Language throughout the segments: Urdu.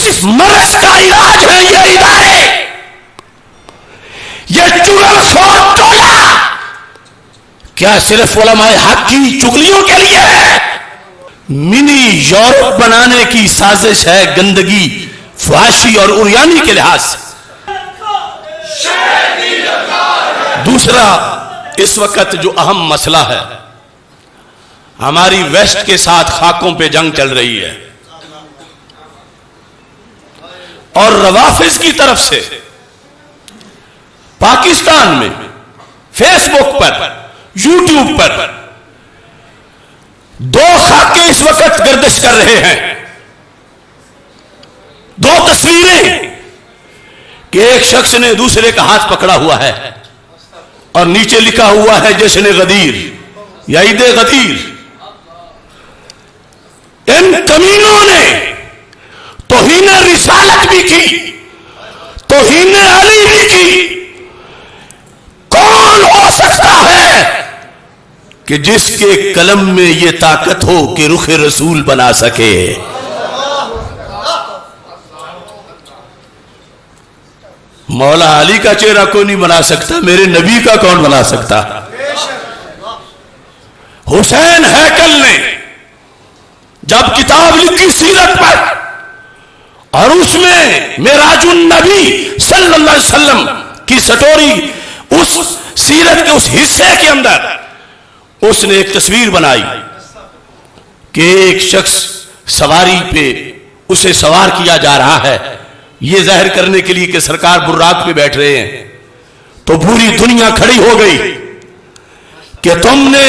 کس مرض کا علاج ہے یہ ادارے؟ یہ چگل خور ٹولہ کیا صرف علماء حق کی چگلیوں کے لیے ہے؟ منی یورپ بنانے کی سازش ہے گندگی، فحاشی اور عریانی کے لحاظ سے۔ دوسرا اس وقت جو اہم مسئلہ ہے، ہماری ویسٹ کے ساتھ خاکوں پہ جنگ چل رہی ہے، اور روافض کی طرف سے پاکستان میں فیس بک پر، یوٹیوب پر دو خاکے اس وقت گردش کر رہے ہیں، دو تصویریں کہ ایک شخص نے دوسرے کا ہاتھ پکڑا ہوا ہے اور نیچے لکھا ہوا ہے جشن غدیر یا عید غدیر۔ ان کمینوں نے توہین رسالت بھی کی، توہین علی بھی کی۔ کون ہو سکتا ہے کہ جس کے قلم میں یہ طاقت ہو کہ رخ رسول بنا سکے؟ مولا علی کا چہرہ کوئی نہیں بنا سکتا، میرے نبی کا کون بنا سکتا؟ حسین ہیکل نے جب کتاب لکھی سیرت پر، اور اس میں معراج النبی صلی اللہ علیہ وسلم کی سٹوری، اس سیرت کے اس حصے کے اندر اس نے ایک تصویر بنائی کہ ایک شخص سواری پہ اسے سوار کیا جا رہا ہے، یہ ظاہر کرنے کے لیے کہ سرکار براق پہ بیٹھ رہے ہیں، تو پوری دنیا کھڑی ہو گئی کہ تم نے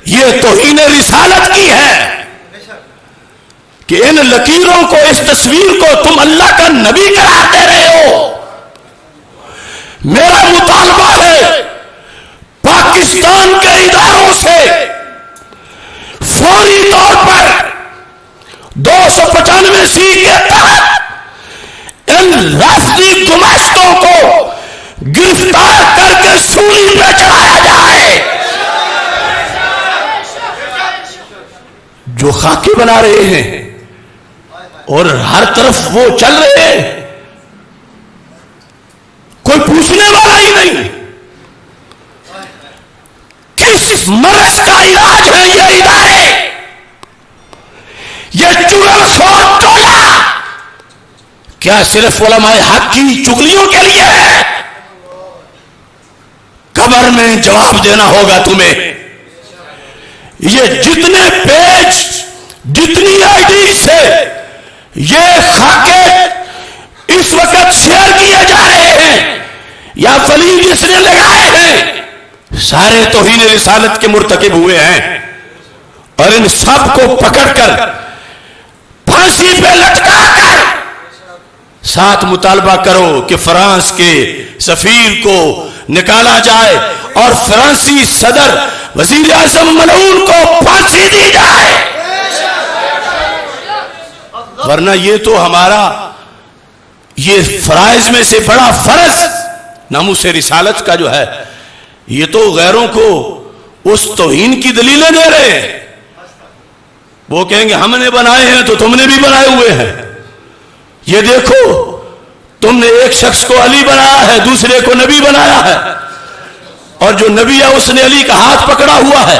یہ توہین رسالت کی ہے کہ ان لکیروں کو، اس تصویر کو تم اللہ کا نبی قرار دے رہے ہو۔ میرا مطالبہ ہے پاکستان کے اداروں سے فوری طور پر 295 کے تحت ان رافضی گماشتوں کو گرفتار کر کے سولی پہ چڑھایا جائے۔ جو خاکے بنا رہے ہیں اور ہر طرف وہ چل رہے ہیں، کوئی پوچھنے والا ہی نہیں۔ کس مرض کا علاج ہے یہ ادارے؟ یہ چگل خور ٹولہ کیا صرف علماء حق کی چگلیوں کے لیے ہے؟ قبر میں جواب دینا ہوگا تمہیں۔ یہ جتنے پیج، جتنی آئی ڈی سے یہ خاکے اس وقت شیئر کیے جا رہے ہیں یا فلیم جس نے لگائے ہیں، سارے توہین رسالت کے مرتکب ہوئے ہیں، اور ان سب کو پکڑ کر پھانسی پہ لٹکا کر ساتھ مطالبہ کرو کہ فرانس کے سفیر کو نکالا جائے اور فرانسی صدر وزیر اعظم ملعون کو پھانسی دی جائے، ورنہ یہ تو ہمارا یہ فرائض میں سے بڑا فرض ناموس رسالت کا جو ہے، یہ تو غیروں کو اس توہین کی دلیلیں دے رہے ہیں۔ وہ کہیں گے ہم نے بنائے ہیں تو تم نے بھی بنائے ہوئے ہیں، یہ دیکھو تم نے ایک شخص کو علی بنایا ہے، دوسرے کو نبی بنایا ہے، اور جو نبی ہے اس نے علی کا ہاتھ پکڑا ہوا ہے،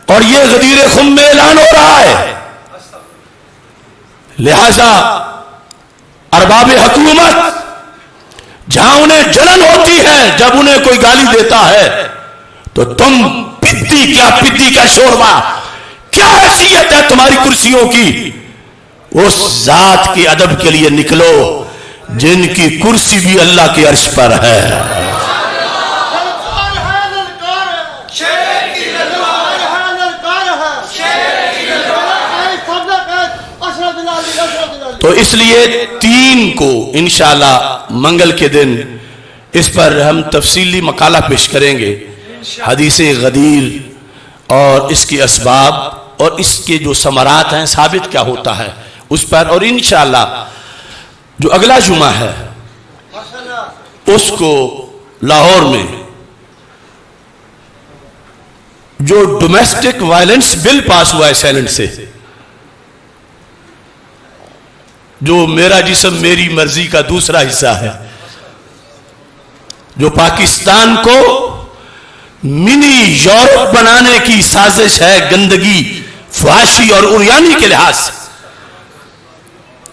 اور یہ غدیر خم میں اعلان ہو رہا ہے۔ لہذا ارباب حکومت جہاں انہیں جلن ہوتی ہے جب انہیں کوئی گالی دیتا ہے، تو تم پتی کیا پتی کا شوربہ، کیا حیثیت ہے تمہاری کرسیوں کی؟ اس ذات کے ادب کے لیے نکلو جن کی کرسی بھی اللہ کے عرش پر ہے۔ تو اس لیے 3 کو انشاءاللہ منگل کے دن اس پر ہم تفصیلی مقالہ پیش کریں گے، حدیث غدیر اور اس کے اسباب اور اس کے جو ثمرات ہیں، ثابت کیا ہوتا ہے اس پر، اور انشاءاللہ جو اگلا جمعہ ہے اس کو لاہور میں جو ڈومیسٹک وائلنس بل پاس ہوا ہے سینٹ سے، جو میرا جسم میری مرضی کا دوسرا حصہ ہے، جو پاکستان کو منی یورپ بنانے کی سازش ہے گندگی، فحاشی اور عریانی کے لحاظ سے،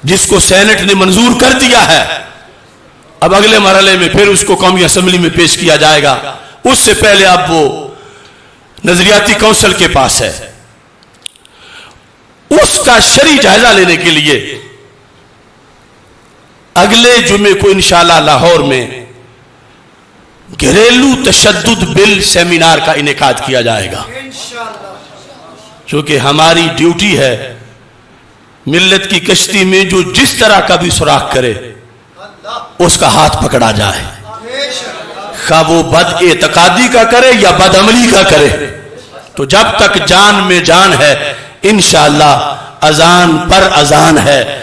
جس کو سینٹ نے منظور کر دیا ہے، اب اگلے مرحلے میں پھر اس کو قومی اسمبلی میں پیش کیا جائے گا، اس سے پہلے اب وہ نظریاتی کونسل کے پاس ہے۔ اس کا شرعی جائزہ لینے کے لیے اگلے جمعے کو انشاءاللہ لاہور میں گھریلو تشدد بل سیمینار کا انعقاد کیا جائے گا، چونکہ ہماری ڈیوٹی ہے ملت کی کشتی میں جو جس طرح کا بھی سراغ کرے اس کا ہاتھ پکڑا جائے، خواہ وہ بد اعتقادی کا کرے یا بد عملی کا کرے۔ تو جب تک جان میں جان ہے انشاءاللہ اذان پر اذان ہے۔